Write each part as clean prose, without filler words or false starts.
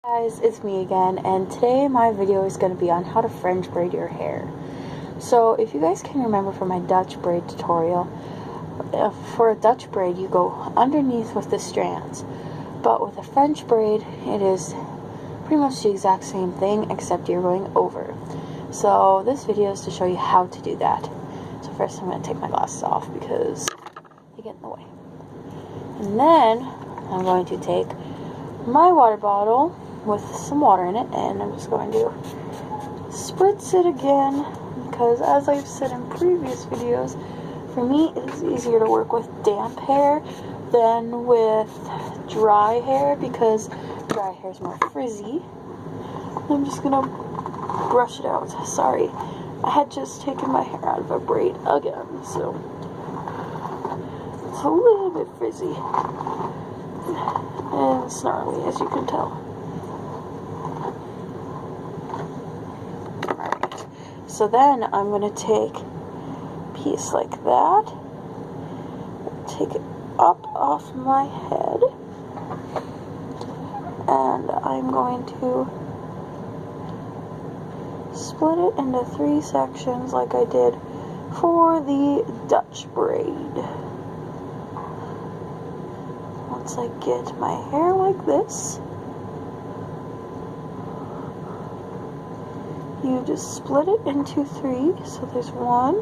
Guys, it's me again, and today my video is going to be on how to French braid your hair. So if you guys can remember from my Dutch braid tutorial, for a Dutch braid you go underneath with the strands, but with a French braid it is pretty much the exact same thing except you're going over. So this video is to show you how to do that. So first I'm going to take my glasses off because they get in the way. And then I'm going to take my water bottle with some water in it, and I'm just going to spritz it again because, as I've said in previous videos, for me it is easier to work with damp hair than with dry hair because dry hair is more frizzy. I'm just gonna brush it out. Sorry, I had just taken my hair out of a braid again, so it's a little bit frizzy and snarly, as you can tell. Alright, so then I'm going to take a piece like that, take it up off my head, and I'm going to split it into 3 sections like I did for the Dutch braid. Once I get my hair like this, you just split it into 3. So there's 1,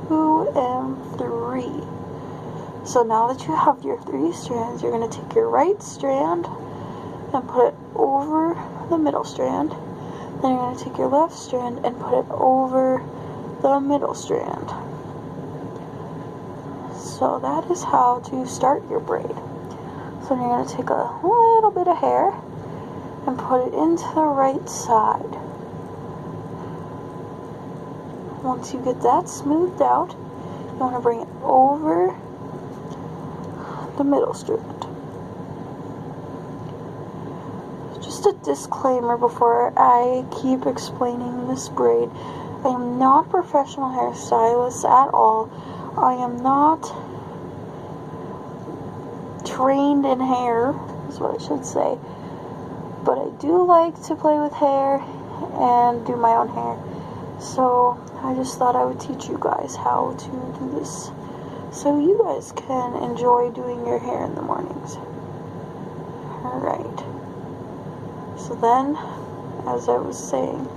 2, and 3. So now that you have your 3 strands, you're going to take your right strand and put it over the middle strand. Then you're going to take your left strand and put it over the middle strand. So that is how to start your braid. So you're going to take a little bit of hair and put it into the right side. Once you get that smoothed out, you want to bring it over the middle strand. Just a disclaimer before I keep explaining this braid. I am not a professional hairstylist at all. I am not trained in hair, is what I should say. But I do like to play with hair and do my own hair. So I just thought I would teach you guys how to do this so you guys can enjoy doing your hair in the mornings. Alright. So then, as I was saying,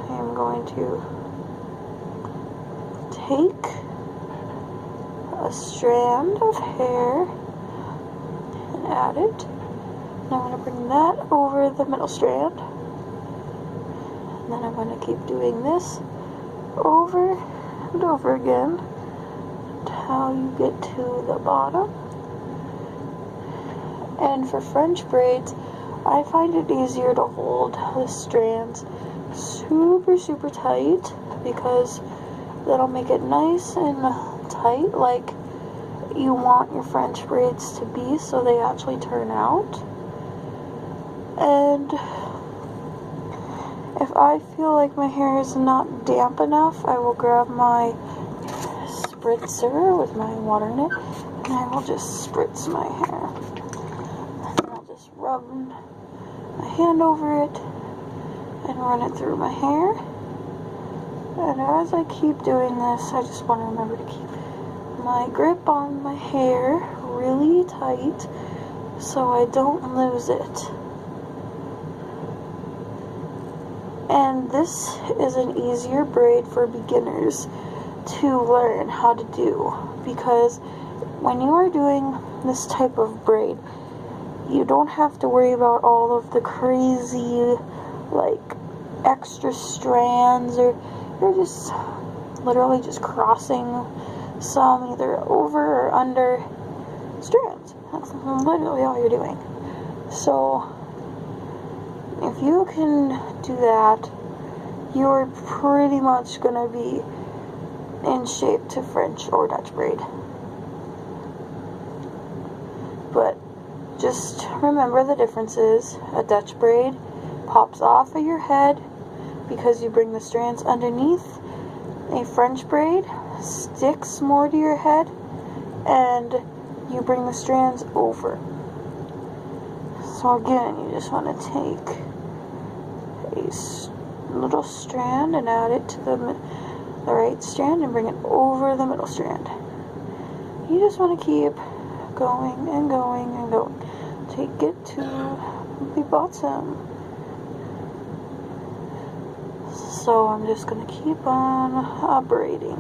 I am going to take a strand of hair and add it. And I'm going to bring that over the middle strand. And then I'm going to keep doing this over and over again until you get to the bottom. And for French braids, I find it easier to hold the strands super tight because that'll make it nice and tight like you want your French braids to be, so they actually turn out. And if I feel like my hair is not damp enough, I will grab my spritzer with my water in it, and I will just spritz my hair. And I'll just rub my hand over it and run it through my hair. And as I keep doing this, I just want to remember to keep my grip on my hair really tight so I don't lose it. And this is an easier braid for beginners to learn how to do, because when you are doing this type of braid, you don't have to worry about all of the crazy like extra strands, or you're just literally just crossing some either over or under strands. That's literally all you're doing. So if you can do that, you're pretty much gonna be in shape to French or Dutch braid. But just remember the differences. A Dutch braid pops off of your head because you bring the strands underneath. A French braid sticks more to your head and you bring the strands over. So again, you just want to take a little strand and add it to the right strand and bring it over the middle strand. You just want to keep going and going and going. Take it to the bottom. So I'm just going to keep on braiding.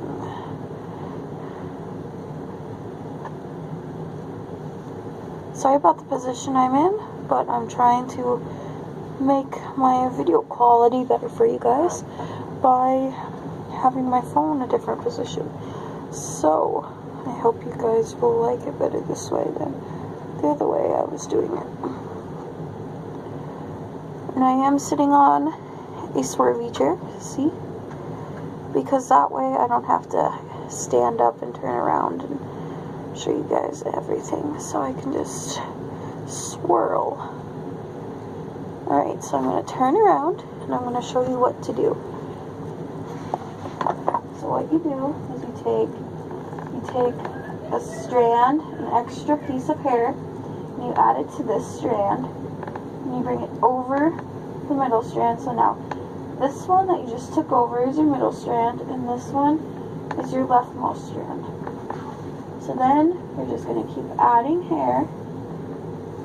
Sorry about the position I'm in, but I'm trying to make my video quality better for you guys by having my phone a different position. So I hope you guys will like it better this way than the other way I was doing it. And I am sitting on a swervy chair, see? Because that way I don't have to stand up and turn around and show you guys everything. So I can just swirl. Alright, so I'm going to turn around and I'm going to show you what to do. So what you do is you take a strand, an extra piece of hair, and you add it to this strand, and you bring it over the middle strand. So now, this one that you just took over is your middle strand, and this one is your leftmost strand. So then, you're just going to keep adding hair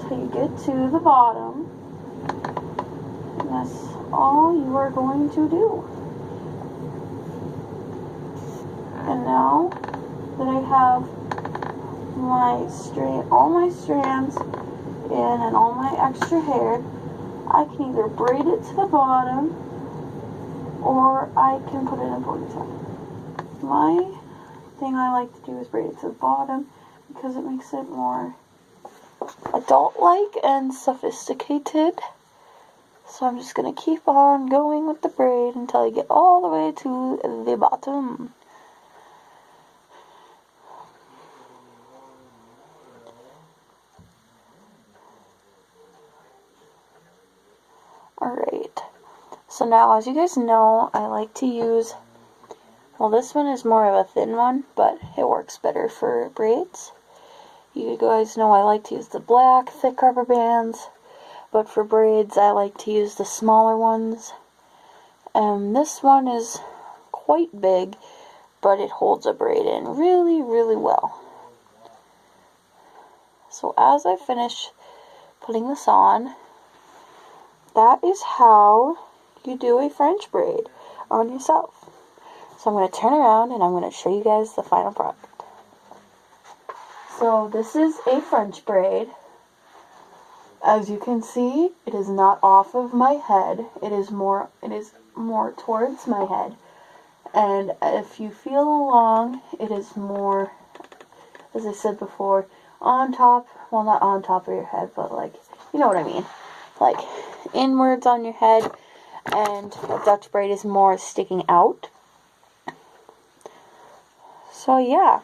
until you get to the bottom, and that's all you are going to do. And now that I have all my strands in and all my extra hair, I can either braid it to the bottom or I can put it in a ponytail. My thing I like to do is braid it to the bottom because it makes it more adult-like and sophisticated. So I'm just going to keep on going with the braid until I get all the way to the bottom. Alright, so now as you guys know, I like to use, well, this one is more of a thin one, but it works better for braids. You guys know I like to use the black thick rubber bands, but for braids I like to use the smaller ones. And this one is quite big, but it holds a braid in really, really well. So as I finish putting this on, that is how you do a French braid on yourself. So I'm going to turn around and I'm going to show you guys the final product. So this is a French braid. As you can see, it is not off of my head. It is more towards my head. And if you feel along, it is more, as I said before, on top, well, not on top of your head, but like, you know what I mean. Like inwards on your head, and a Dutch braid is more sticking out. So yeah,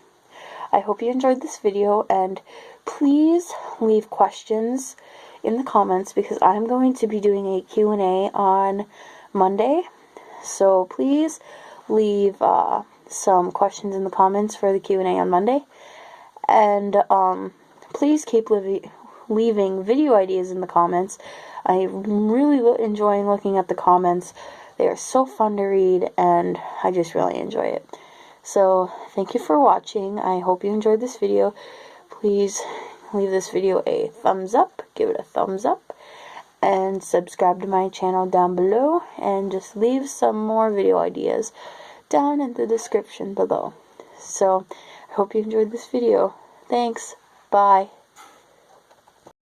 I hope you enjoyed this video, and please leave questions in the comments because I'm going to be doing a Q&A on Monday. So please leave some questions in the comments for the Q&A on Monday, and please keep leaving video ideas in the comments. I'm really enjoying looking at the comments. They are so fun to read, and I just really enjoy it. So, thank you for watching. I hope you enjoyed this video. Please leave this video a thumbs up, give it a thumbs up, and subscribe to my channel down below, and just leave some more video ideas down in the description below. So, I hope you enjoyed this video. Thanks. Bye.